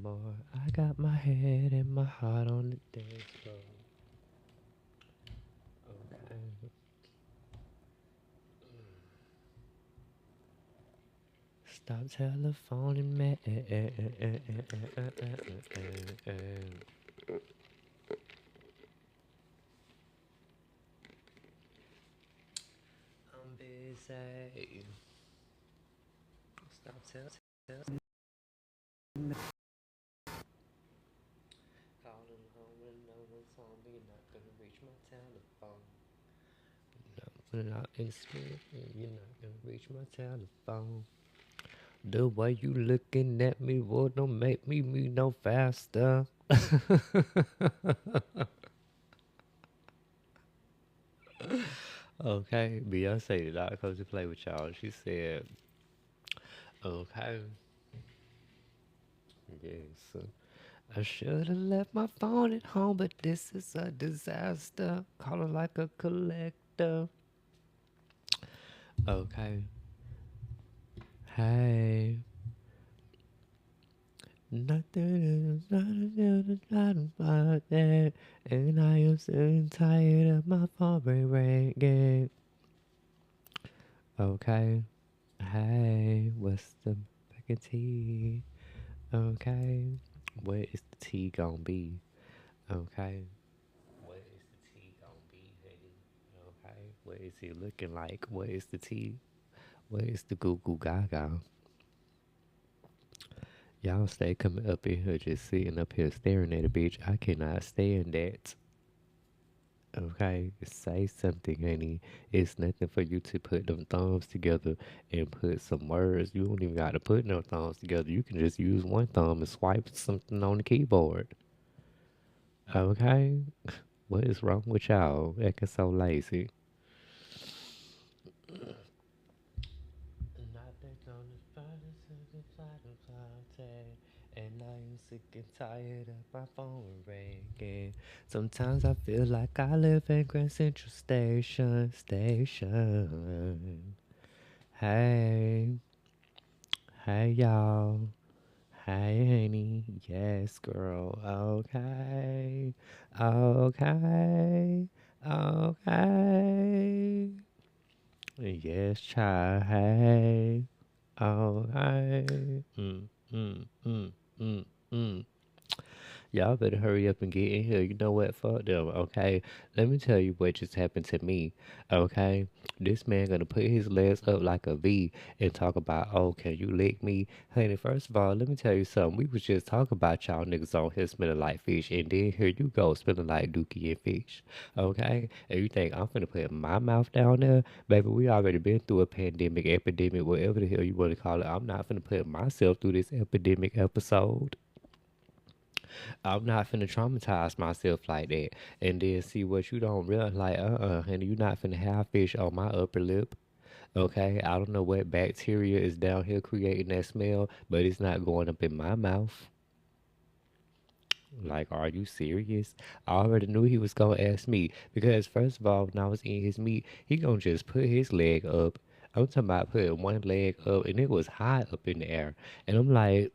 More. I got my head and my heart on the dance floor. Okay. Stop telephoning me. I'm busy. Stop telling calling home and no one's home. You're not gonna reach my telephone. No, when I'm in spirit, you're not gonna reach my telephone. The way you looking at me, boy, don't make me move no faster. Okay, Beyonce did not come to play with y'all. She said, okay, yes. I should have left my phone at home, but this is a disaster. Calling like a collector. Okay, hey. Nothing is not about that. And I am so tired of my phone ringing. Okay. Hey, what's the fucking tea? Okay. What is the tea gonna be? Okay. What is the tea gonna be, honey? Okay. What is it looking like? What is the tea? What is the goo goo gaga? Y'all stay coming up in here just sitting up here staring at a bitch. I cannot stand that. Okay, say something, honey. It's nothing for you to put them thumbs together and put some words. You don't even got to put no thumbs together. You can just use one thumb and swipe something on the keyboard. Okay, what is wrong with y'all? Acting so lazy. Nothing on the bottom of the bottom closet. And I am sick and tired of my phone ringing. Sometimes I feel like I live in Grand Central Station. Hey, hey y'all. Hey honey. Yes, girl. Okay. Okay. Okay. Yes, child. Hey. Okay. Mm, mm, mm, mm. Y'all better hurry up and get in here. You know what? Fuck them, okay? Let me tell you what just happened to me, okay? This man gonna put his legs up like a V and talk about, oh, can you lick me? Honey, first of all, let me tell you something. We was just talking about y'all niggas on here smelling like fish, and then here you go smelling like dookie and fish, okay? And you think I'm gonna put my mouth down there? Baby, we already been through a pandemic, epidemic, whatever the hell you want to call it. I'm not gonna put myself through this epidemic episode. I'm not finna traumatize myself like that. And then see what you don't realize, like, honey, you not finna have fish on my upper lip. Okay, I don't know what bacteria is down here creating that smell, but it's not going up in my mouth. Like, are you serious? I already knew he was gonna ask me because first of all, when I was eating his meat, he gonna just put his leg up. I'm talking about putting one leg up, and it was high up in the air, and I'm like,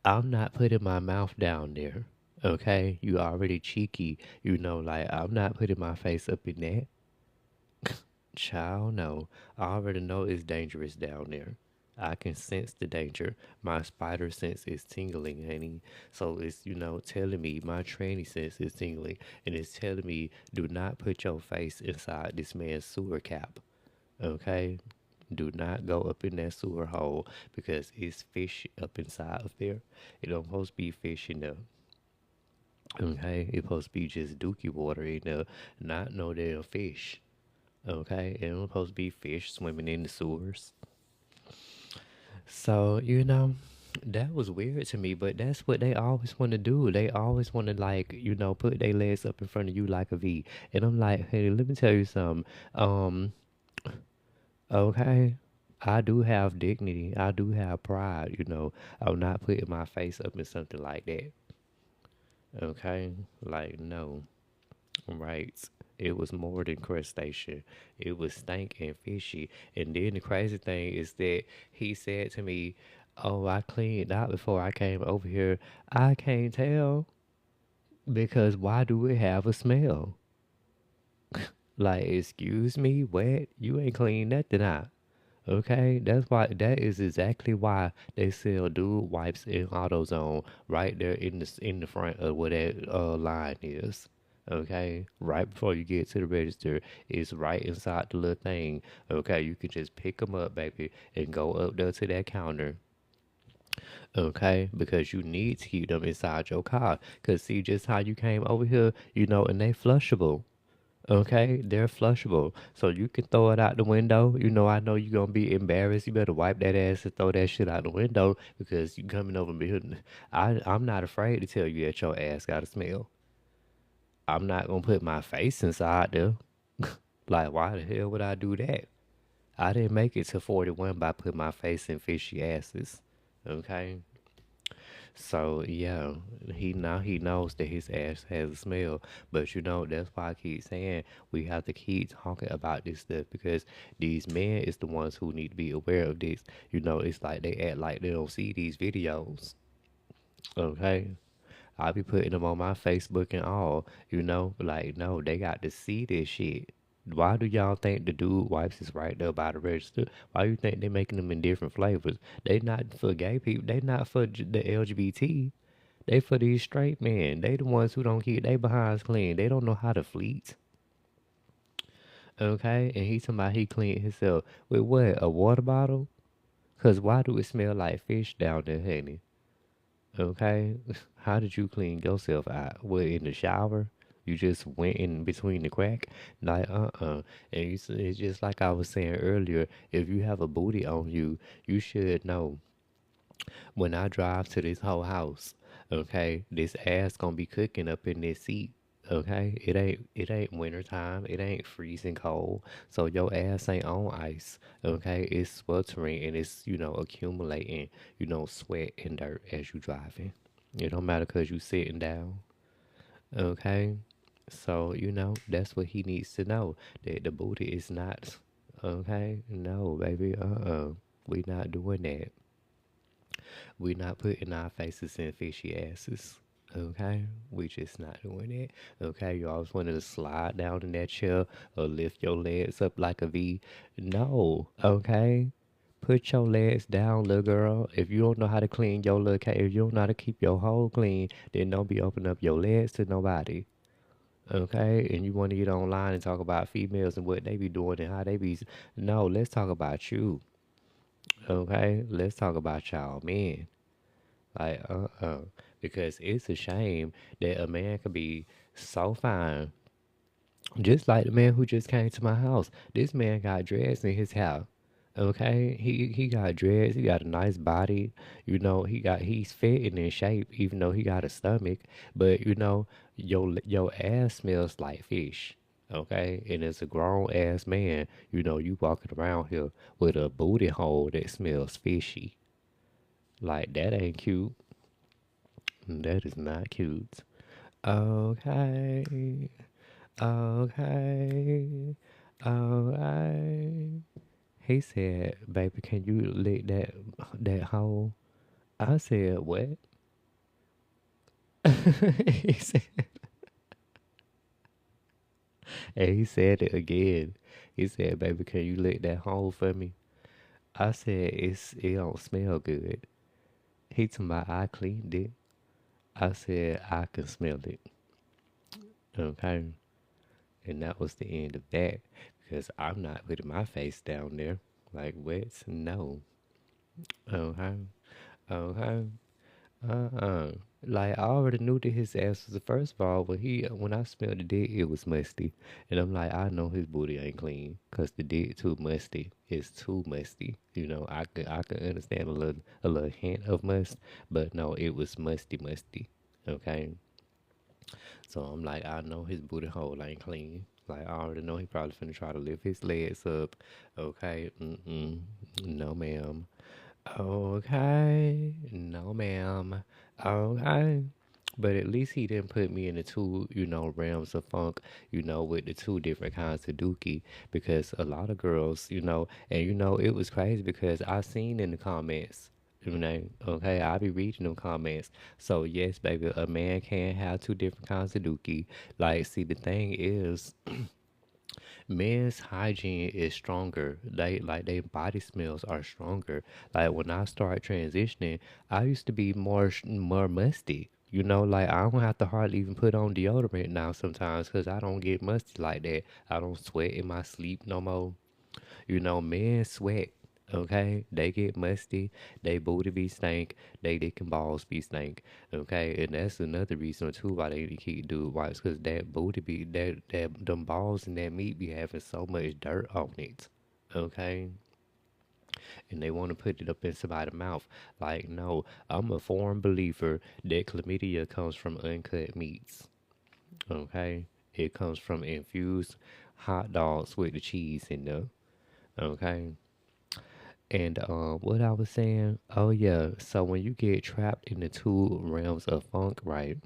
I'm not putting my mouth down there. Okay, you already cheeky. You know, like I'm not putting my face up in that. Child, no. I already know it's dangerous down there. I can sense the danger. My spider sense is tingling, honey. So it's, telling me my tranny sense is tingling. And it's telling me, do not put your face inside this man's sewer cap. Okay? Do not go up in that sewer hole because it's fish up inside of there. It don't supposed to be fish in there. Okay? It's supposed to be just dookie water in there, not no damn fish. Okay? It don't supposed to be fish swimming in the sewers. So, that was weird to me, but that's what they always want to do. They always want to, like, put their legs up in front of you like a V. And I'm like, hey, let me tell you something. Um, Okay. I do have dignity. I do have pride. I'm not putting my face up in something like that. Okay. Like, no. Right. It was more than crustacean. It was stank and fishy. And then the crazy thing is that he said to me, Oh, I cleaned out before I came over here. I can't tell because why do it have a smell? Like, excuse me, what? You ain't clean nothing out. Okay, that's why. That is exactly why they sell dude wipes in AutoZone right there in the front of where that line is. Okay, right before you get to the register, it's right inside the little thing. Okay, you can just pick them up, baby, and go up there to that counter. Okay, because you need to keep them inside your car. Cause see, just how you came over here, and they flushable. Okay, they're flushable, so you can throw it out the window. I know you're gonna be embarrassed. You better wipe that ass and throw that shit out the window because you coming over me. I'm not afraid to tell you that your ass got a smell. I'm not gonna put my face inside there. Like, why the hell would I do that? I didn't make it to 41 by putting my face in fishy asses. Okay, so yeah, he knows that his ass has a smell, but that's why I keep saying we have to keep talking about this stuff because these men is the ones who need to be aware of this. It's like they act like they don't see these videos. Okay, I be putting them on my Facebook and all. Like no, they got to see this shit. Why do y'all think the dude wipes is right there by the register? Why you think they making them in different flavors? They not for gay people. They not for the LGBT. They for these straight men. They the ones who don't keep their behinds clean. They don't know how to fleet. Okay? And he talking about he cleaned himself with what? A water bottle? Cause why do it smell like fish down there, honey? Okay? How did you clean yourself out? What, in the shower? You just went in between the crack? Like, And it's just like I was saying earlier, if you have a booty on you, you should know when I drive to this whole house, okay, this ass gonna be cooking up in this seat. Okay, it ain't winter time. It ain't freezing cold. So your ass ain't on ice. Okay, it's sweltering and it's accumulating sweat and dirt as you driving. It don't matter cause you sitting down. Okay, so that's what he needs to know that the booty is not. Okay, no baby, we not doing that. We not putting our faces in fishy asses. Okay? We just not doing it. Okay? You always wanted to slide down in that chair or lift your legs up like a V. No. Okay? Put your legs down, little girl. If you don't know how to clean your little cake, if you don't know how to keep your hole clean, then don't be opening up your legs to nobody. Okay? And you want to get online and talk about females and what they be doing and how they be. No, let's talk about you. Okay? Let's talk about y'all men. Like, because it's a shame that a man could be so fine, just like the man who just came to my house. This man got dreads in his house. Okay, he got dreads. He got a nice body. He's fit and in shape, even though he got a stomach. But your ass smells like fish. Okay, and as a grown ass man, you walking around here with a booty hole that smells fishy. Like that ain't cute. That is not cute. Okay. Okay. Alright. He said, baby, can you lick that hole? I said, what? he said, and he said it again. He said, baby, can you lick that hole for me? I said, it don't smell good. He told me I cleaned it. I said, I can smell it. Okay. And that was the end of that because I'm not putting my face down there. Like, what? No. Okay. Okay. Uh-uh. Like, I already knew that his ass was the first of all, when I smelled the dick, it was musty. And I'm like, I know his booty ain't clean because the dick too musty. It's too musty. I could understand a little hint of must, but no, it was musty, musty. Okay. So I'm like, I know his booty hole ain't clean. Like, I already know he probably finna try to lift his legs up. Okay, no ma'am. Okay, no ma'am. Okay. But at least he didn't put me in the two, realms of funk, with the two different kinds of dookie. Because a lot of girls, and it was crazy because I seen in the comments, You know, okay, I be reading them comments. So yes, baby, a man can have two different kinds of dookie. Like, see, the thing is, men's hygiene is stronger. They like their body smells are stronger. Like when I started transitioning, I used to be more musty. You know, like I don't have to hardly even put on deodorant now sometimes because I don't get musty like that. I don't sweat in my sleep no more. You know, men sweat. Okay, they get musty. They booty be stank. They dick and balls be stank. Okay, and that's another reason too why they need to keep dude wipes because that booty be that them balls and that meat be having so much dirt on it. Okay, and they want to put it up in somebody's mouth. Like, no, I'm a firm believer that chlamydia comes from uncut meats. Okay, it comes from infused hot dogs with the cheese in there. Okay. And what I was saying, oh yeah, so when you get trapped in the two realms of funk, right?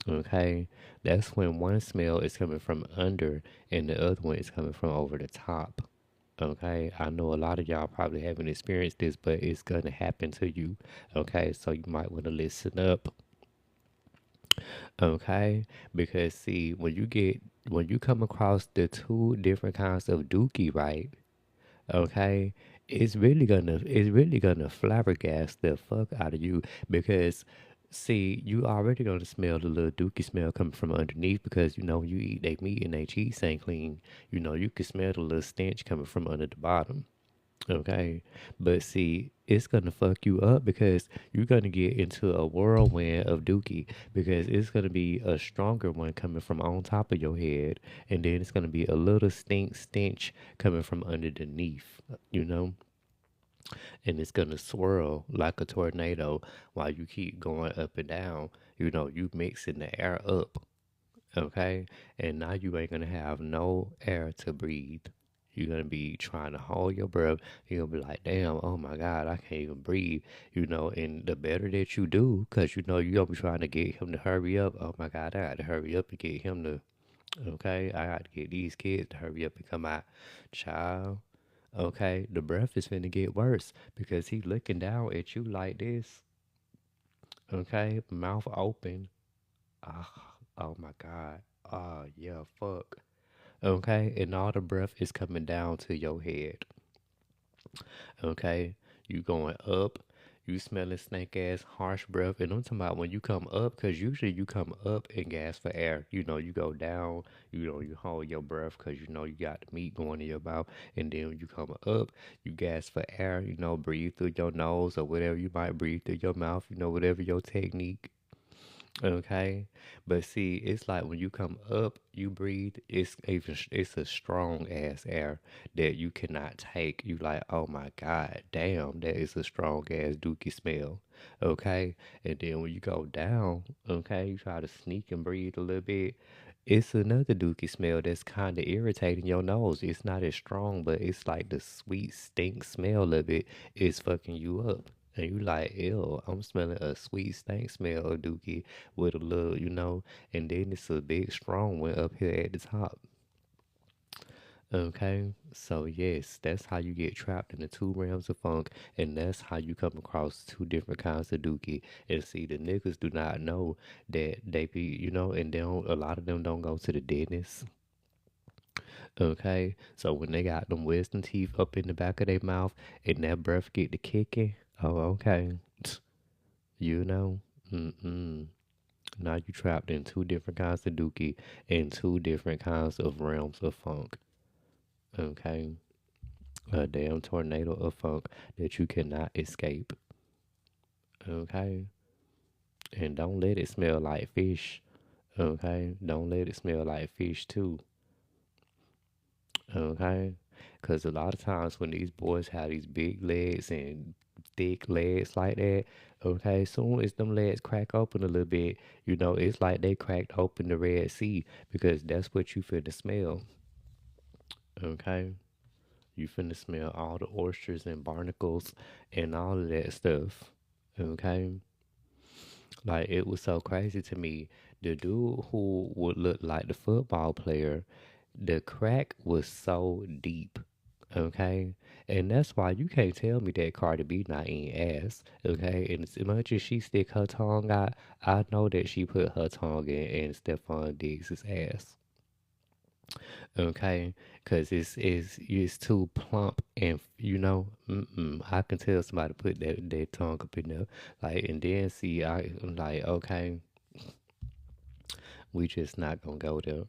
Okay, that's when one smell is coming from under and the other one is coming from over the top. Okay, I know a lot of y'all probably haven't experienced this, but it's gonna happen to you. Okay, so you might want to listen up. Okay, because see, when you come across the two different kinds of dookie, right? Okay, it's really gonna flabbergast the fuck out of you because see you already gonna smell the little dookie smell coming from underneath because you know you eat they meat and they cheese ain't clean. You know you can smell the little stench coming from under the bottom. Okay, but see, it's gonna fuck you up because you're gonna get into a whirlwind of dookie because it's gonna be a stronger one coming from on top of your head, and then it's gonna be a little stench coming from underneath, you know, and it's gonna swirl like a tornado while you keep going up and down. You know, you mixing the air up. Okay, and now you ain't gonna have no air to breathe. You're gonna be trying to hold your breath. You're gonna be like, damn, oh my God, I can't even breathe. You know, and the better that you do, because you know you're gonna be trying to get him to hurry up. Oh my God, I got to hurry up and get him to, okay, I got to get these kids to hurry up and come out. Child, okay, the breath is finna get worse because he looking down at you like this, okay, mouth open. Ah, oh my God. Ah, yeah, fuck. Okay, and all the breath is coming down to your head. Okay, you going up, you smelling snake ass harsh breath, and I'm talking about when you come up, cause usually you come up and gas for air. You know, you go down, you know, you hold your breath, cause you know you got the meat going in your mouth, and then when you come up, you gas for air. You know, breathe through your nose or whatever you might breathe through your mouth. You know, whatever your technique. Okay, but see, it's like when you come up, you breathe. It's a strong ass air that you cannot take. You like, oh my god, damn, that is a strong ass dookie smell. Okay, and then when you go down, okay, you try to sneak and breathe a little bit. It's another dookie smell that's kind of irritating your nose. It's not as strong, but it's like the sweet stink smell of it is fucking you up. And you like, ew, I'm smelling a sweet stank smell of dookie with a little, you know, and then it's a big strong one up here at the top. Okay, so yes, that's how you get trapped in the two realms of funk, and that's how you come across two different kinds of dookie. And see, the niggas do not know that they be, you know, and they don't. A lot of them don't go to the dentist. Okay, so when they got them wisdom teeth up in the back of their mouth, and that breath get to kicking, oh, okay, you know, mm-mm. Now you trapped in two different kinds of dookie and two different kinds of realms of funk. Okay. A damn tornado of funk that you cannot escape. Okay. And don't let it smell like fish. Okay. Don't let it smell like fish too. Okay. Because a lot of times when these boys have these big legs and thick legs like that, okay, soon as them legs crack open a little bit, you know, it's like they cracked open the Red Sea because that's what you finna smell. Okay. You finna smell all the oysters and barnacles and all of that stuff. Okay. Like it was so crazy to me. The dude who would look like the football player, the crack was so deep. Okay, and that's why you can't tell me that Cardi B not eating ass. Okay, and as much as she stick her tongue out, I know that she put her tongue in Stephon Diggs' ass. Okay, because it's too plump and I can tell somebody put that tongue up in there. Like, and then see, I'm like, okay, we just not gonna go there.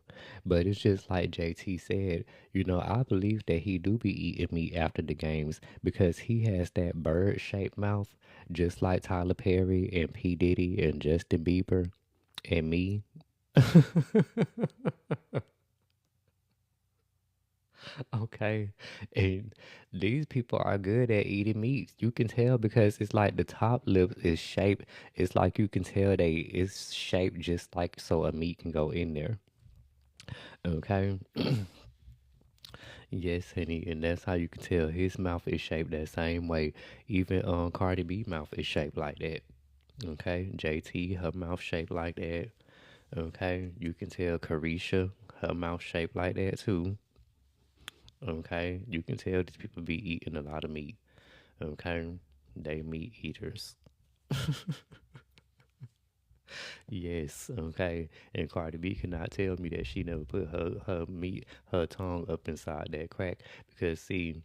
But it's just like JT said, I believe that he do be eating meat after the games because he has that bird shaped mouth, just like Tyler Perry and P. Diddy and Justin Bieber and me. Okay. And these people are good at eating meat. You can tell because it's like the top lip is shaped. It's like you can tell it's shaped just like so a meat can go in there. Okay. Yes, honey, and that's how you can tell his mouth is shaped that same way. Even Cardi B mouth is shaped like that. Okay, JT, her mouth shaped like that. Okay, you can tell Carisha, her mouth shaped like that too. Okay, you can tell these people be eating a lot of meat. Okay, they meat eaters. Yes, okay. And Cardi B cannot tell me that she never put her tongue up inside that crack because see,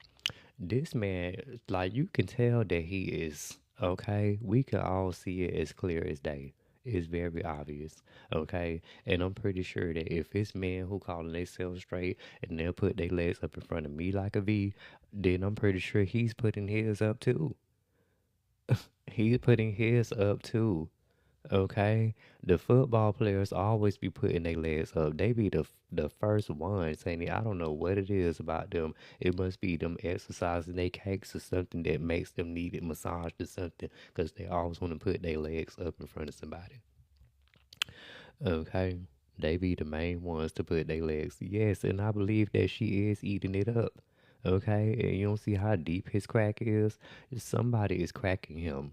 this man, like you can tell that he is okay. We can all see it as clear as day. It's very obvious, okay. And I'm pretty sure that if it's men who calling themselves straight and they'll put their legs up in front of me like a V, then I'm pretty sure he's putting his up too. He's putting his up too. Okay, the football players always be putting their legs up. They be the first ones, and I don't know what it is about them. It must be them exercising their cakes or something that makes them need it massaged or something, because they always want to put their legs up in front of somebody. Okay, they be the main ones to put their legs. Yes, and I believe that she is eating it up. Okay, and you don't see how deep his crack is. Somebody is cracking him.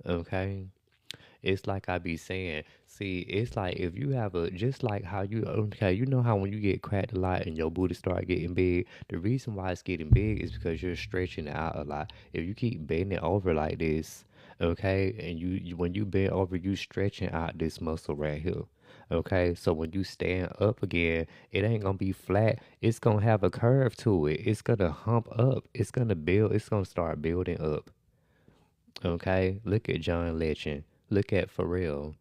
Okay. It's like I be saying, see, it's like if you have just like how okay, you know how when you get cracked a lot and your booty start getting big, the reason why it's getting big is because you're stretching it out a lot. If you keep bending over like this, okay, and when you bend over, you stretching out this muscle right here. Okay, so when you stand up again, it ain't gonna be flat. It's gonna have a curve to it. It's gonna hump up. It's gonna build. It's gonna start building up. Okay, look at John Legend. Look at Pharrell.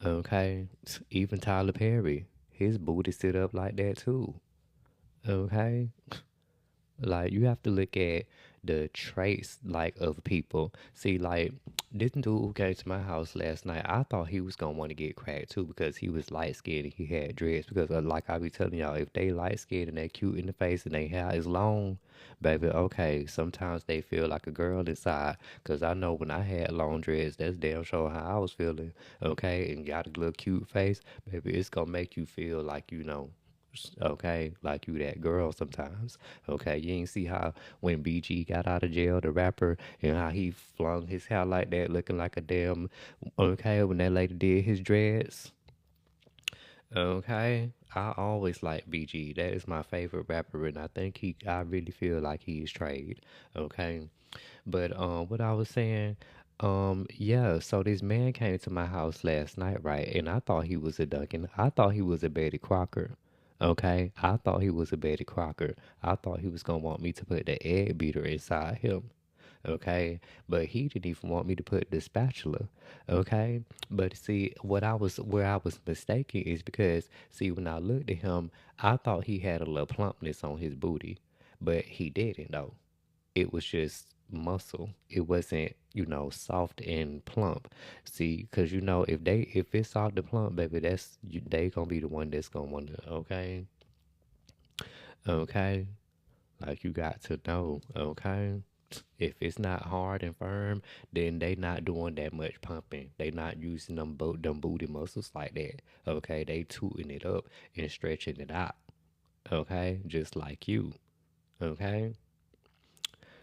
Okay, even Tyler Perry, his booty sit up like that too. Okay, like you have to look at the traits like of people. See, like this dude who came to my house last night, I thought he was gonna want to get cracked too because he was light skinned and he had dreads. Because like I be telling y'all, if they light skinned and they cute in the face and they hair is long, baby, okay, sometimes they feel like a girl inside. Cause I know when I had long dreads, that's damn sure how I was feeling. Okay, and got a little cute face, baby, it's gonna make you feel like okay, like you that girl sometimes. Okay, you ain't see how when BG got out of jail, the rapper, and how he flung his hair like that, looking like a damn. Okay, when that lady did his dreads. Okay, I always like BG. That is my favorite rapper, and I really feel like he is trade. Okay, but what I was saying, yeah. So this man came to my house last night, right? And I thought he was a Duncan. I thought he was a Betty Crocker. Okay, I thought he was a Betty Crocker. I thought he was gonna want me to put the egg beater inside him. Okay, but he didn't even want me to put the spatula. Okay, but see, where I was mistaken is because see, when I looked at him, I thought he had a little plumpness on his booty, but he didn't though. It was just muscle. It wasn't, soft and plump. See, because if it's soft and plump, baby, they gonna be the one that's gonna want to. Okay, okay, like you got to know. Okay, if it's not hard and firm, then they not doing that much pumping. They not using them booty muscles like that. Okay, they tooting it up and stretching it out. Okay, just like you. Okay.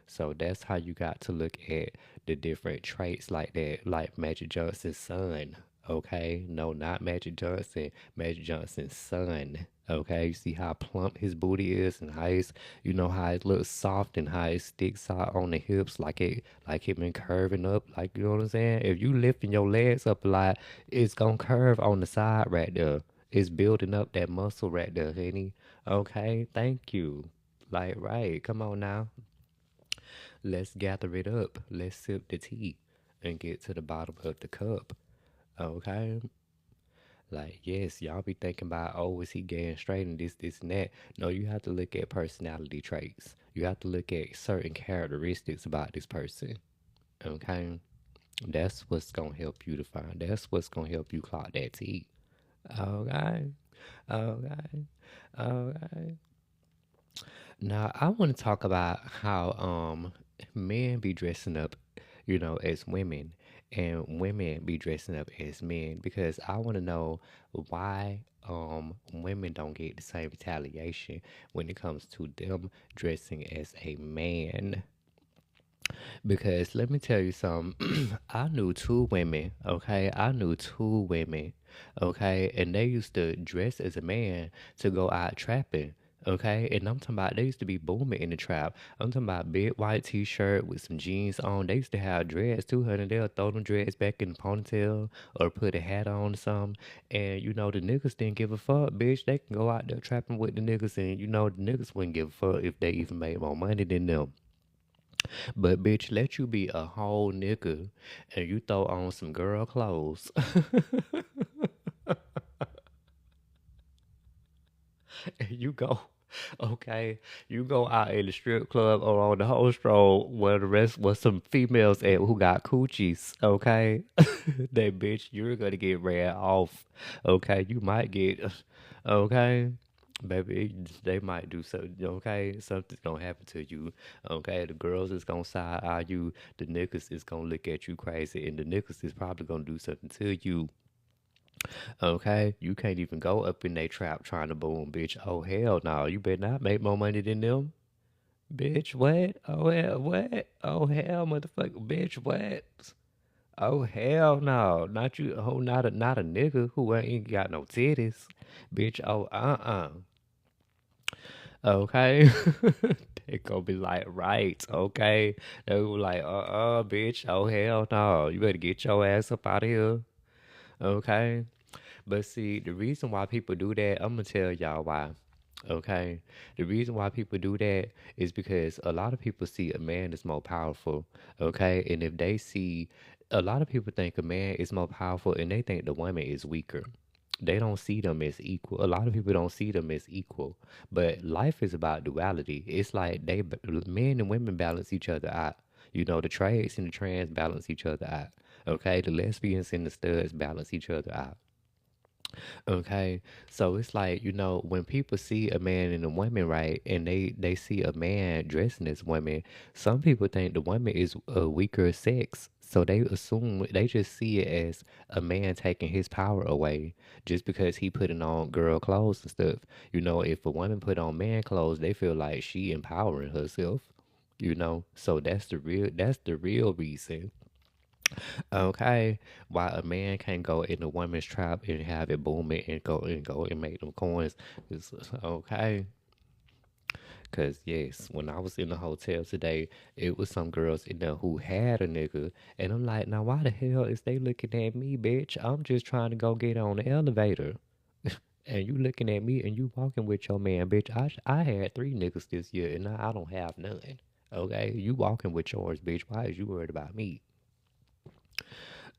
So that's how you got to look at the different traits like that, like Magic Johnson's son. Okay, no, not Magic Johnson. Magic Johnson's son. Okay, you see how plump his booty is and how it's, how it looks soft and how it sticks out on the hips like it been curving up. Like, you know what I'm saying? If you lifting your legs up a lot, it's gonna curve on the side right there. It's building up that muscle right there, honey. Okay, thank you. Like, right, come on now. Let's gather it up. Let's sip the tea and get to the bottom of the cup. Okay. Like, yes, y'all be thinking about, oh, is he gay and straight and this, and that. No, you have to look at personality traits. You have to look at certain characteristics about this person. Okay? That's what's going to help you to find. That's what's going to help you clock that T. Okay? Okay? Okay? Now, I want to talk about how men be dressing up, as women, and women be dressing up as men because I want to know why women don't get the same retaliation when it comes to them dressing as a man. Because let me tell you something. I knew two women, okay? I knew two women, okay? And they used to dress as a man to go out trapping, okay? And I'm talking about they used to be booming in the trap. I'm talking about big white t-shirt with some jeans on. They used to have dreads too, honey. They'll throw them dreads back in the ponytail or put a hat on or something. And the niggas didn't give a fuck, bitch. They can go out there trapping with the niggas and the niggas wouldn't give a fuck if they even made more money than them. But bitch, let you be a whole nigga and you throw on some girl clothes and you go, okay, you go out in the strip club or on the whole stroll where the rest was some females at who got coochies, okay? That bitch, you're gonna get ran off, okay? You might get, okay? Baby, they might do something, okay? Something's gonna happen to you, okay? The girls is gonna side eye you, the niggas is gonna look at you crazy, and the niggas is probably gonna do something to you, okay? You can't even go up in they trap trying to boom, bitch. Oh, hell no. You better not make more money than them. Bitch, what? Oh, hell, what? Oh, hell, motherfucker, bitch, what? Oh, hell no. Not you, oh, not a nigga who ain't got no titties. Bitch, oh, okay. They gonna be like, right, okay. They gonna be like, bitch, oh hell no. You better get your ass up out of here. Okay. But see, the reason why people do that, I'm gonna tell y'all why. Okay. The reason why people do that is because a lot of people see a man as more powerful. Okay. And if they see, a lot of people think a man is more powerful and they think the woman is weaker. They don't see them as equal. A lot of people don't see them as equal. But life is about duality. It's like men and women balance each other out. The trades and the trans balance each other out. Okay. The lesbians and the studs balance each other out. Okay, so it's like when people see a man and a woman, right, and they see a man dressing as women, some people think the woman is a weaker sex, so they assume they just see it as a man taking his power away just because he putting on girl clothes and stuff. If a woman put on man clothes, they feel like she empowering herself. So that's the real reason. Okay, why a man can't go in a woman's trap and have it booming and go and make them coins? Okay. Cause yes, when I was in the hotel today, it was some girls in there who had a nigga, and I'm like, now why the hell is they looking at me, bitch? I'm just trying to go get on the elevator, and you looking at me and you walking with your man, bitch. I had three niggas this year, and now I don't have none. Okay, you walking with yours, bitch. Why is you worried about me?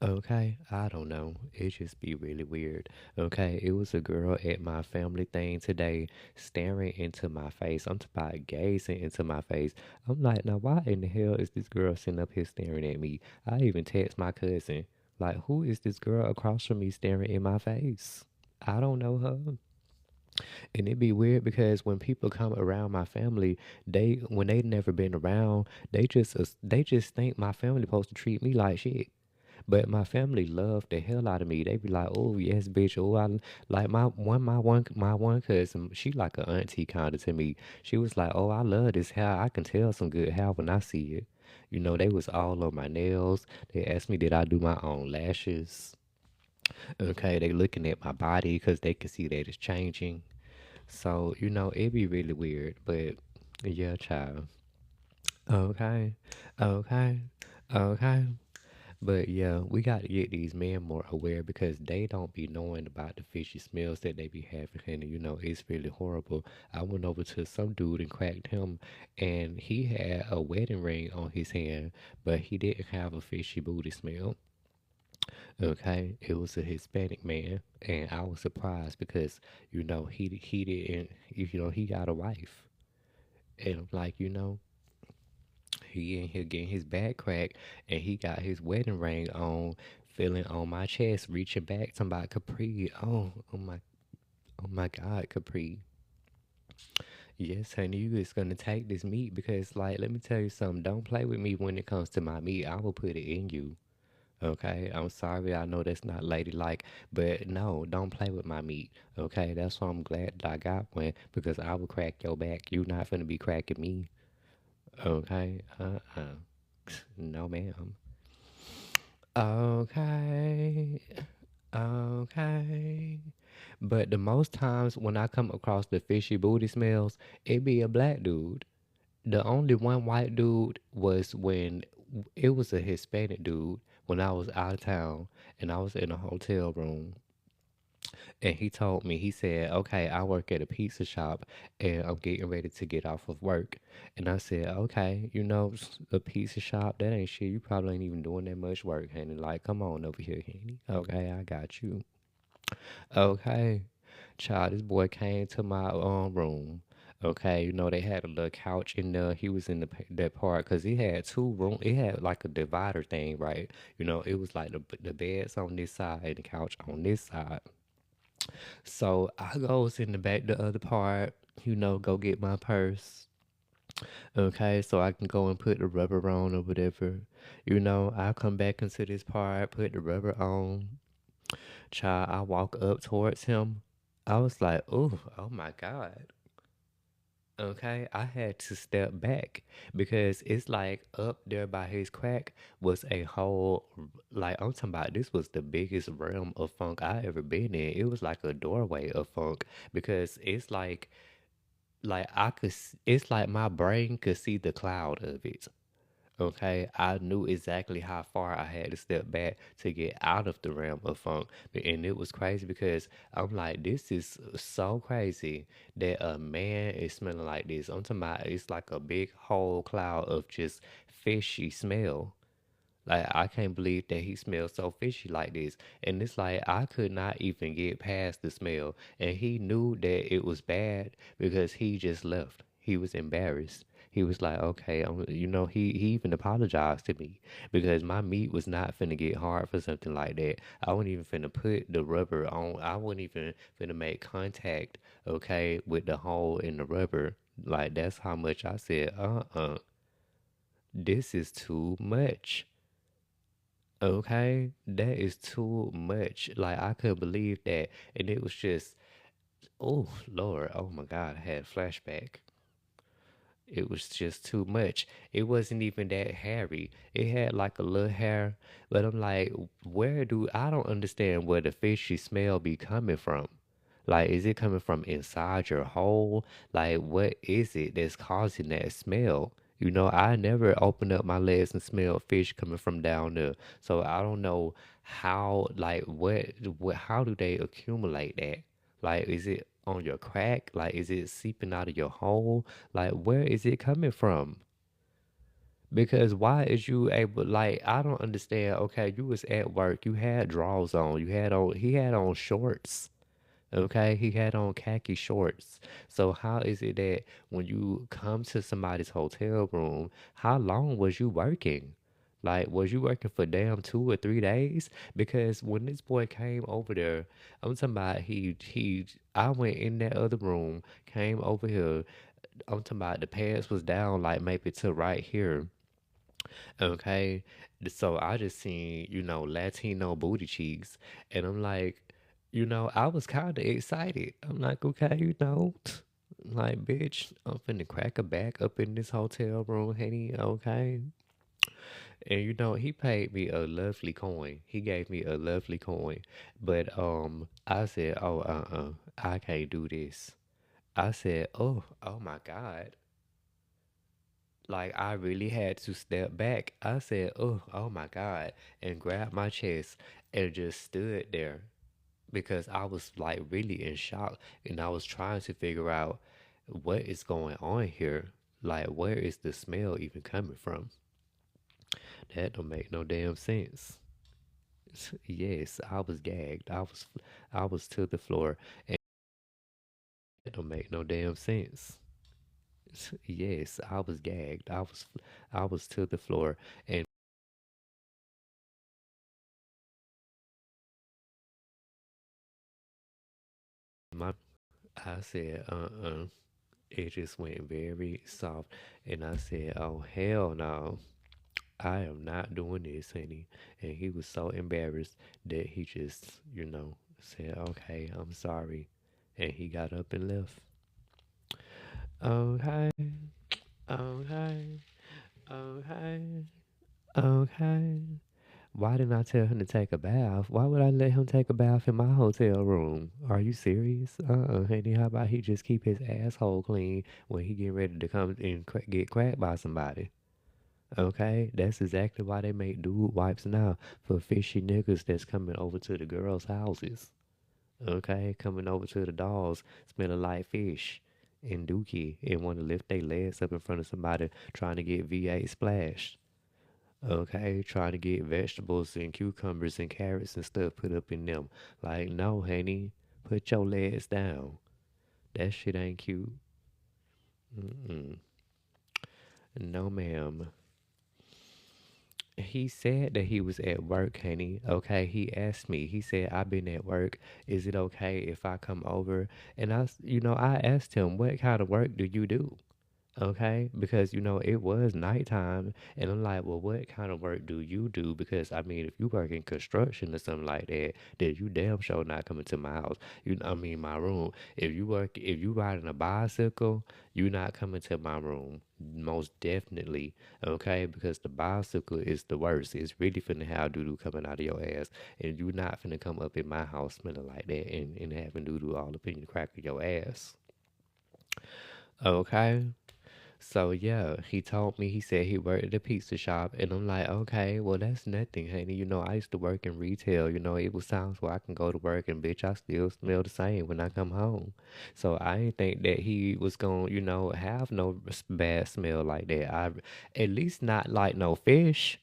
Okay, I don't know. It just be really weird. Okay, it was a girl at my family thing today staring into my face. I'm talking about gazing into my face. I'm like, now why in the hell is this girl sitting up here staring at me? I even text my cousin, like, who is this girl across from me staring in my face? I don't know her. And it be weird because when people come around my family, when they never been around, they just think my family supposed to treat me like shit. But my family love the hell out of me. They be like, "Oh yes, bitch." Oh, I like my one cousin. She like a auntie kind of to me. She was like, "Oh, I love this hair. I can tell some good hair when I see it." They was all on my nails. They asked me, did I do my own lashes? Okay, they looking at my body because they can see that it's changing. So, it'd be really weird. But yeah, child. Okay. Okay. Okay. But yeah, we got to get these men more aware because they don't be knowing about the fishy smells that they be having. And, it's really horrible. I went over to some dude and cracked him, and he had a wedding ring on his hand, but he didn't have a fishy booty smell. Okay, it was a Hispanic man, and I was surprised because he didn't he got a wife, and I'm like he in here getting his back cracked, and he got his wedding ring on, feeling on my chest, reaching back, talking about Capri. Oh my God, Capri. Yes, honey, you is gonna take this meat because, like, let me tell you something. Don't play with me when it comes to my meat. I will put it in you. Okay, I'm sorry. I know that's not ladylike, but no, don't play with my meat. Okay, that's why I'm glad that I got one because I will crack your back. You not finna be cracking me. Okay, no, ma'am. Okay, okay. But the most times when I come across the fishy booty smells, it be a black dude. The only one white dude was when it was a Hispanic dude when I was out of town and I was in a hotel room. And he told me, he said, okay, I work at a pizza shop and I'm getting ready to get off of work. And I said, okay, a pizza shop, that ain't shit. You probably ain't even doing that much work, honey. Like, come on over here, honey. Okay, I got you. Okay. Child, this boy came to my room. Okay, they had a little couch in there. He was in that part because he had two room. It had like a divider thing, right? It was like the beds on this side and the couch on this side. So I goes in the back, the other part. Go get my purse. Okay, so I can go and put the rubber on or whatever. I come back into this part, put the rubber on. Child, I walk up towards him. I was like, oh my God. Okay, I had to step back because it's like up there by his crack was a whole, like, I'm talking about this was the biggest realm of funk I ever been in. It was like a doorway of funk because it's like it's like my brain could see the cloud of it. Okay, I knew exactly how far I had to step back to get out of the realm of funk. And it was crazy because I'm like, this is so crazy that a man is smelling like this. I'm talking about it's like a big whole cloud of just fishy smell. Like, I can't believe that he smells so fishy like this. And it's like, I could not even get past the smell. And he knew that it was bad because he just left. He was embarrassed. He was like, okay, he even apologized to me because my meat was not finna get hard for something like that. I wasn't even finna put the rubber on. I wasn't even finna make contact, okay, with the hole in the rubber. Like, that's how much I said, this is too much. Okay, that is too much. Like, I couldn't believe that, and it was just, oh Lord, oh my God, I had a flashback. It was just too much. It wasn't even that hairy. It had like a little hair, but I'm like, I don't understand where the fishy smell be coming from. Like, is it coming from inside your hole? Like, what is it that's causing that smell? I never opened up my legs and smelled fish coming from down there. So I don't know how, like, how do they accumulate that? Like, is it on your crack? Like, is it seeping out of your hole? Like, where is it coming from? Because why is you able, like, I don't understand. Okay, you was at work, you had drawers on, he had on shorts. Okay, he had on khaki shorts. So how is it that when you come to somebody's hotel room, how long was you working? Like, was you working for damn 2 or 3 days? Because when this boy came over there, I'm talking about I went in that other room, came over here. I'm talking about the pants was down like maybe to right here. Okay. So I just seen, Latino booty cheeks. And I'm like, I was kind of excited. I'm like, okay, like, bitch, I'm finna crack a back up in this hotel room, honey. Okay. And he paid me a lovely coin. He gave me a lovely coin. But I said, "Oh, I can't do this." I said, "Oh my God." Like I really had to step back. I said, "Oh my God," and grabbed my chest and just stood there because I was like really in shock and I was trying to figure out what is going on here. Like, where is the smell even coming from? That don't make no damn sense. Yes, I was gagged. I was to the floor, and that don't make no damn sense. Yes, I was gagged. I was to the floor, and my I said, It just went very soft, and I said, "Oh hell no, I am not doing this, honey." And he was so embarrassed that he just, said, "Okay, I'm sorry," and he got up and left. Okay, okay, okay, okay. Why didn't I tell him to take a bath? Why would I let him take a bath in my hotel room? Are you serious? Honey, how about he just keep his asshole clean when he get ready to come and get cracked by somebody? Okay, that's exactly why they make dude wipes now for fishy niggas that's coming over to the girls' houses. Okay, coming over to the dolls, smelling like fish and dookie and want to lift their legs up in front of somebody trying to get V8 splashed. Okay, trying to get vegetables and cucumbers and carrots and stuff put up in them. Like, no, honey, put your legs down. That shit ain't cute. Mm-mm. No, ma'am. He said that he was at work, honey. Okay, he asked me. He said, "I've been at work. Is it okay if I come over?" And I asked him, "What kind of work do you do?" Okay, because it was nighttime, and I'm like, well, what kind of work do you do? Because I mean, if you work in construction or something like that, then you damn sure not coming to my house. I mean, my room. If you riding a bicycle, you not coming to my room. Most definitely, okay, because the bicycle is the worst. It's really finna have doo doo coming out of your ass, and you not finna come up in my house smelling like that and having doo doo all up in the crack of your ass. Okay. So yeah, he told me, he said he worked at a pizza shop, and I'm like, okay, well that's nothing, honey. I used to work in retail. It was times where I can go to work and bitch, I still smell the same when I come home. So I didn't think that he was gonna, have no bad smell like that. At least not like no fish.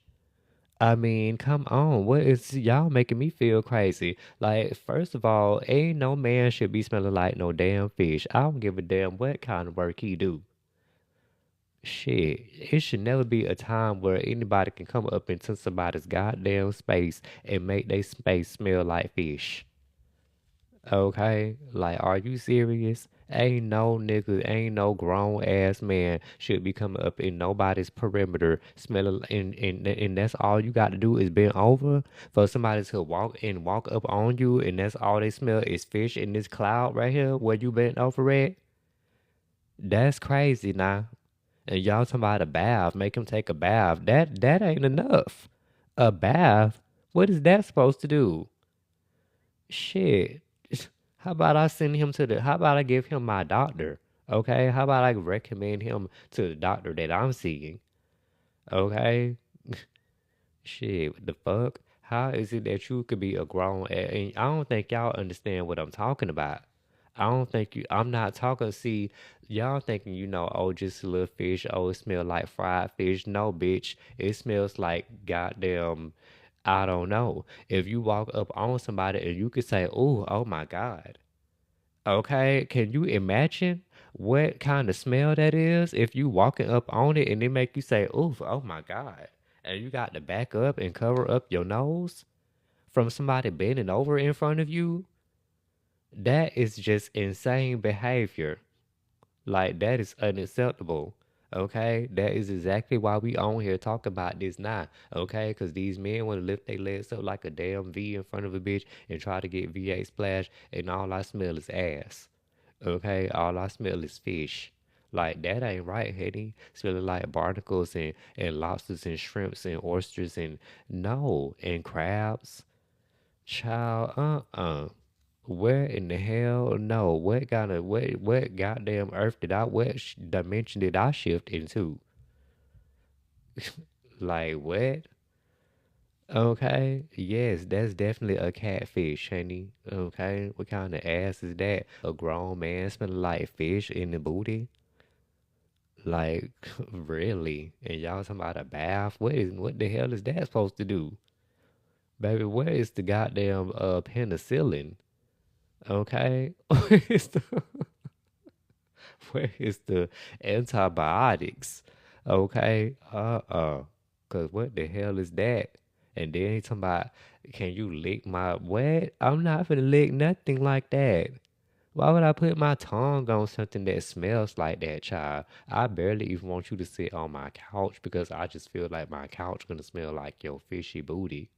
I mean, come on, what is y'all making me feel crazy? Like, first of all, ain't no man should be smelling like no damn fish. I don't give a damn what kind of work he do. Shit, it should never be a time where anybody can come up into somebody's goddamn space and make their space smell like fish. Okay? Like, are you serious? Ain't no nigga, ain't no grown ass man should be coming up in nobody's perimeter smelling, and that's all you got to do is bend over for somebody to walk up on you, and that's all they smell is fish in this cloud right here where you bent over at? That's crazy now. And y'all talking about a bath, make him take a bath. That ain't enough. A bath? What is that supposed to do? Shit. How about I send him to the how about I give him my doctor? Okay? How about I recommend him to the doctor that I'm seeing? Okay? Shit, what the fuck? How is it that you could be a and I don't think y'all understand what I'm talking about. I don't think I'm not talking, see, y'all thinking, oh, just a little fish, oh, it smell like fried fish. No, bitch, it smells like goddamn, I don't know. If you walk up on somebody and you could say, oh my God. Okay, can you imagine what kind of smell that is if you walking up on it and they make you say, "Oof, oh my God," and you got to back up and cover up your nose from somebody bending over in front of you? That is just insane behavior. Like that is unacceptable. Okay, that is exactly why we on here talking about this now. Okay, because these men want to lift their legs up like a damn V in front of a bitch and try to get V8 splash, and all I smell is ass. Okay, all I smell is fish. Like that ain't right, Hetty. Smelling like barnacles and lobsters and shrimps and oysters and no and crabs. Child, Where in the hell? No. What goddamn earth did I what dimension did I shift into? Like what? Okay. Yes, that's definitely a catfish, honey. Okay. What kind of ass is that? A grown man smelling like fish in the booty? Like, really? And y'all talking about a bath? What the hell is that supposed to do? Baby, where is the goddamn penicillin? Okay? Where is the where is the antibiotics? Okay? Cause what the hell is that? And then he talking about, can you lick my what? I'm not gonna lick nothing like that. Why would I put my tongue on something that smells like that, child? I barely even want you to sit on my couch because I just feel like my couch gonna smell like your fishy booty.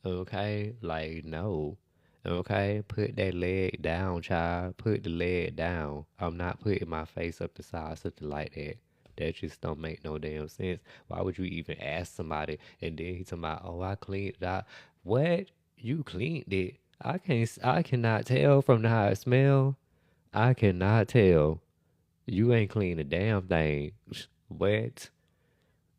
Okay? Like, no. Okay? Put that leg down, child. Put the leg down. I'm not putting my face up the side, something like that. That just don't make no damn sense. Why would you even ask somebody and then he talking about, oh, I cleaned it out. What? You cleaned it? I cannot tell from how it smell. I cannot tell. You ain't clean a damn thing. What?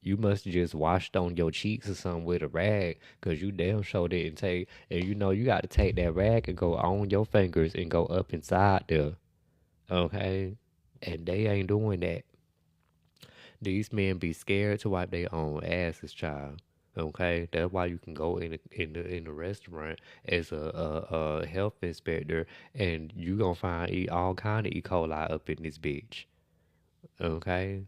You must just washed on your cheeks or something with a rag, cause you damn sure didn't take. And you know you got to take that rag and go on your fingers and go up inside there, okay? And they ain't doing that. These men be scared to wipe their own asses, child. Okay, that's why you can go in the restaurant as a health inspector, and you gonna find all kind of E. coli up in this bitch. Okay,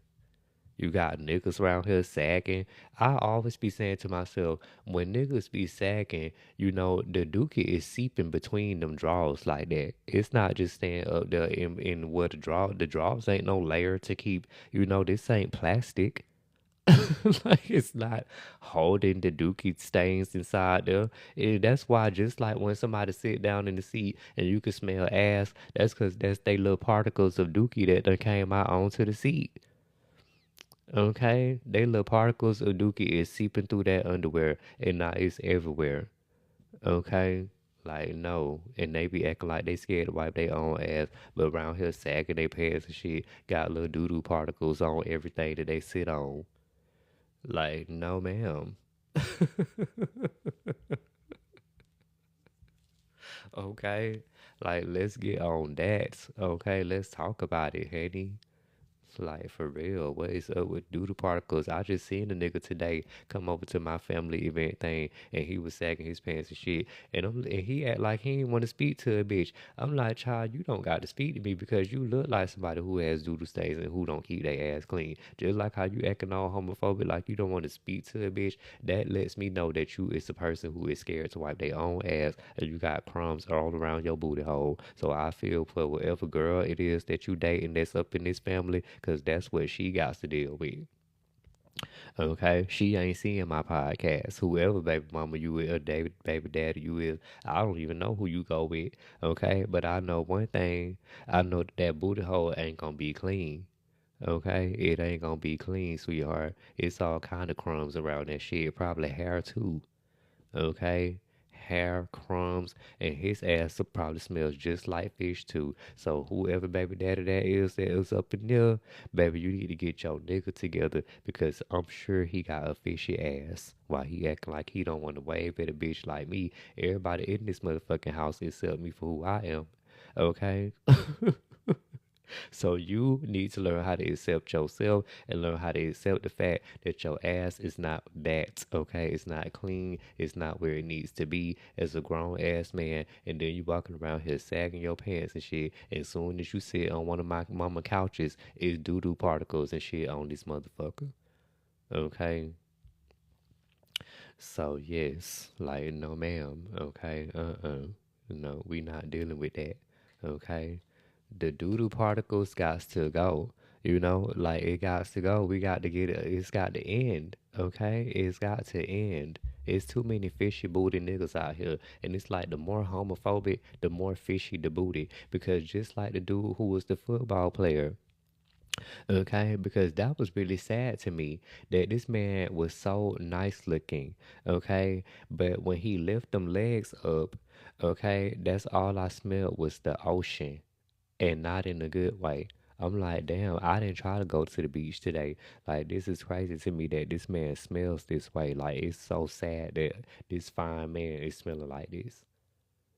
you got niggas around here sagging. I always be saying to myself, when niggas be sagging, the dookie is seeping between them drawers like that. It's not just staying up there in where the drawers ain't no layer to keep, this ain't plastic. Like it's not holding the dookie stains inside there. That's why just like when somebody sit down in the seat and you can smell ass, that's because that's they little particles of dookie that done came out onto the seat. Okay, they little particles of dookie is seeping through that underwear and now it's everywhere. Okay, like no, and they be acting like they scared to wipe their own ass, but around here sagging their pants and shit, got little doo doo particles on everything that they sit on. Like no, ma'am. Okay, like let's get on that. Okay, let's talk about it, honey. Like for real, what is up with doodle particles? I just seen a nigga today come over to my family event thing, and he was sagging his pants and shit, and he act like he didn't want to speak to a bitch. I'm like, child, you don't got to speak to me because you look like somebody who has doodle stains and who don't keep their ass clean. Just like how you acting all homophobic, like you don't want to speak to a bitch. That lets me know that you is a person who is scared to wipe their own ass, and you got crumbs all around your booty hole. So I feel for whatever girl it is that you dating that's up in this family, cause that's what she got to deal with. Okay, she ain't seeing my podcast. Whoever baby mama you is, or David baby daddy you is, I don't even know who you go with. Okay, but I know one thing. I know that booty hole ain't gonna be clean. Okay, it ain't gonna be clean, sweetheart. It's all kind of crumbs around that shit. Probably hair too. Okay, hair, crumbs, and his ass probably smells just like fish too. So whoever baby daddy that is up in there, baby, you need to get your nigga together because I'm sure he got a fishy ass. While he acting like he don't want to wave at a bitch like me, everybody in this motherfucking house accept me for who I am. Okay. So you need to learn how to accept yourself and learn how to accept the fact that your ass is not that, okay? It's not clean. It's not where it needs to be as a grown ass man. And then you walking around here sagging your pants and shit. And soon as you sit on one of my mama couches, it's doo-doo particles and shit on this motherfucker. Okay? So yes, like no ma'am, okay? No, we not dealing with that. Okay? The doodoo particles got to go. Like it got to go. We got to get it. It's got to end. Okay, it's got to end. It's too many fishy booty niggas out here. And it's like the more homophobic, the more fishy the booty. Because just like the dude who was the football player, okay, because that was really sad to me that this man was so nice looking, okay, but when he lift them legs up, okay, that's all I smelled was the ocean, and not in a good way. I'm like, damn, I didn't try to go to the beach today. Like, this is crazy to me that this man smells this way. Like, it's so sad that this fine man is smelling like this.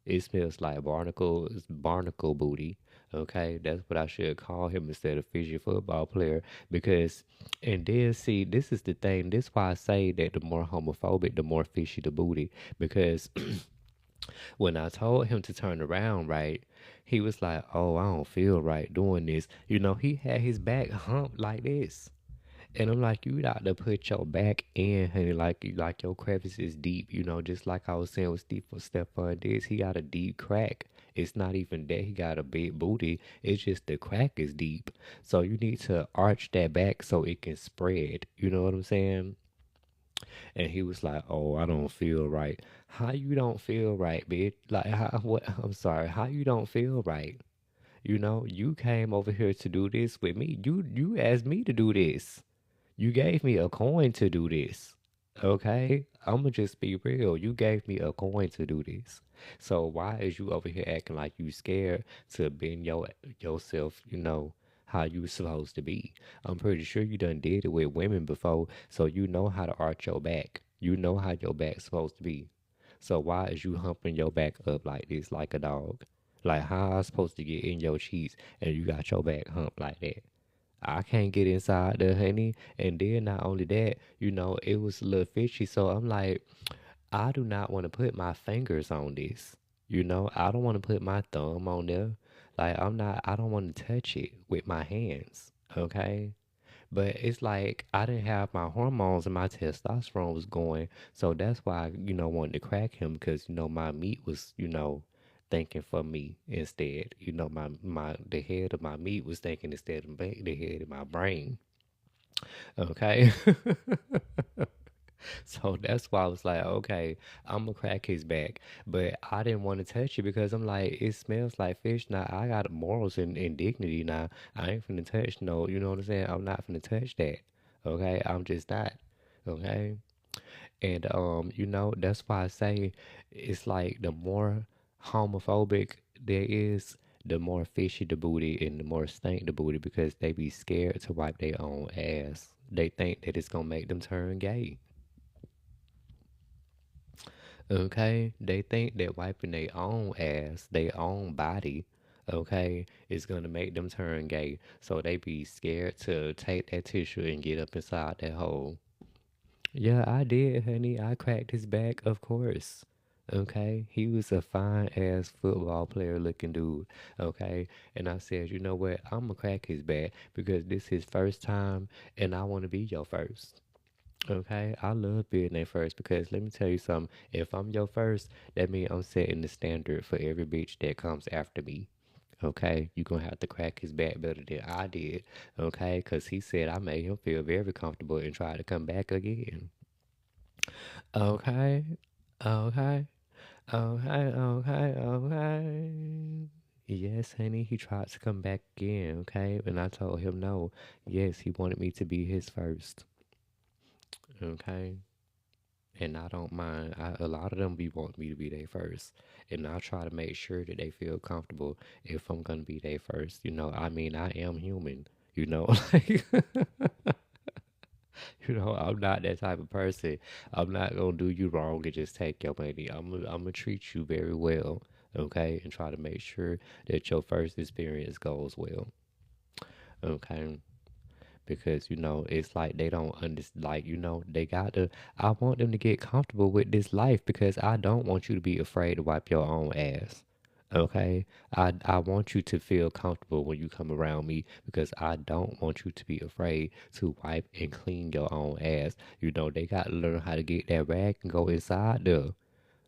It smells like barnacle booty. Okay, that's what I should call him instead of fishy football player. Because, and then see, this is the thing. This why I say that the more homophobic, the more fishy the booty. Because when I told him to turn around, right, he was like, "Oh, I don't feel right doing this." You know, he had his back humped like this. And I'm like, you got to put your back in, honey, like your crevice is deep, you know, just like I was saying with Stephon Diggs, he got a deep crack. It's not even that he got a big booty, it's just the crack is deep. So you need to arch that back so it can spread. You know what I'm saying? And he was like, "Oh, I don't feel right." How you don't feel right, bitch? Like, how, what? I'm sorry. How you don't feel right? You know, you came over here to do this with me. You asked me to do this. You gave me a coin to do this. Okay? I'ma just be real. You gave me a coin to do this. So why is you over here acting like you scared to bend yourself, you know, how you supposed to be? I'm pretty sure you done did it with women before, so you know how to arch your back. You know how your back's supposed to be. So why is you humping your back up like this, like a dog? Like how I supposed to get in your cheeks and you got your back humped like that? I can't get inside the honey. And then not only that, you know, it was a little fishy. So I'm like, I do not want to put my fingers on this. You know, I don't want to put my thumb on there. Like I don't want to touch it with my hands. Okay. But it's like I didn't have my hormones and my testosterone was going. So that's why you know, wanted to crack him because, you know, my meat was, you know, thinking for me instead. You know, the head of my meat was thinking instead of the head of my brain. Okay. So that's why I was like, okay, I'm gonna crack his back. But I didn't want to touch it because I'm like, it smells like fish. Now I got morals and dignity now. I ain't finna touch no, you know what I'm saying? I'm not finna touch that. Okay? I'm just not. Okay? And you know, that's why I say it's like the more homophobic there is, the more fishy the booty and the more stank the booty because they be scared to wipe their own ass. They think that it's gonna make them turn gay. Okay, they think that wiping their own ass, their own body, okay, is gonna make them turn gay. So they be scared to take that tissue and get up inside that hole. Yeah, I did, honey. I cracked his back, of course. Okay, he was a fine ass football player looking dude. Okay, and I said, you know what? I'm gonna crack his back because this his first time, and I want to be your first. Okay, I love being their first because let me tell you something. If I'm your first, that means I'm setting the standard for every bitch that comes after me. Okay, you gonna have to crack his back better than I did. Okay, because he said I made him feel very comfortable and try to come back again. Okay, okay, okay, okay, okay. Yes, honey, he tried to come back again. Okay, and I told him no. Yes, he wanted me to be his first. Okay. And I don't mind. A lot of them be want me to be their first, and I try to make sure that they feel comfortable if I'm gonna be their first. You know, I mean, I am human. You know, like you know, I'm not that type of person. I'm not gonna do you wrong and just take your money. I'm gonna treat you very well, okay, and try to make sure that your first experience goes well, okay. Because you know it's like they don't understand, like, you know, they got to, I want them to get comfortable with this life because I don't want you to be afraid to wipe your own ass. Okay, I want you to feel comfortable when you come around me because I don't want you to be afraid to wipe and clean your own ass. You know, they got to learn how to get that rag and go inside there.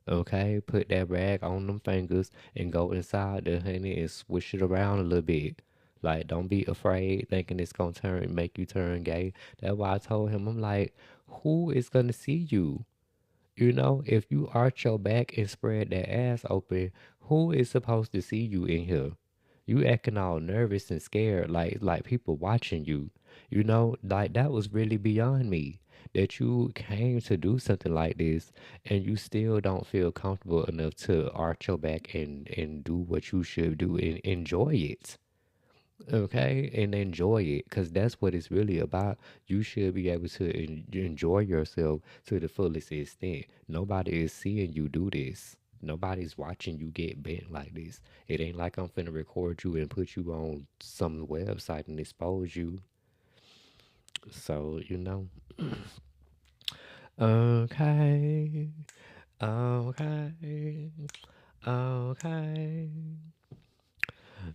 Okay, put that rag on them fingers and go inside the honey and swish it around a little bit. Like, don't be afraid thinking it's gonna make you turn gay. That's why I told him, I'm like, who is gonna see you? You know, if you arch your back and spread that ass open, who is supposed to see you in here? You acting all nervous and scared, like people watching you. You know, like that was really beyond me. That you came to do something like this and you still don't feel comfortable enough to arch your back and do what you should do and enjoy it. Okay, and enjoy it because that's what it's really about. You should be able to enjoy yourself to the fullest extent. Nobody is seeing you do this. Nobody's watching you get bent like this. It ain't like I'm finna record you and put you on some website and expose you. So, you know. Okay. Okay. Okay.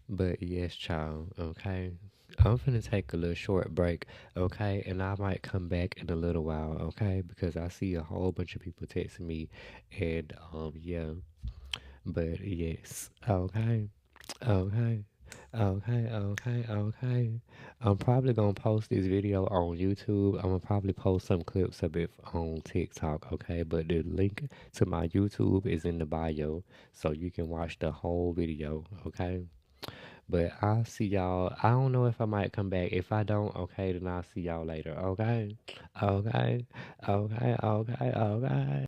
But yes, child, okay. I'm gonna take a little short break, okay? And I might come back in a little while, okay? Because I see a whole bunch of people texting me and yeah. But yes, okay. Okay. Okay, okay, okay. I'm probably gonna post this video on YouTube. I'm gonna probably post some clips of it on TikTok, okay? But the link to my YouTube is in the bio, so you can watch the whole video, okay? But I'll see y'all. I don't know if I might come back. If I don't, okay, then I'll see y'all later. Okay? Okay? Okay, okay, okay.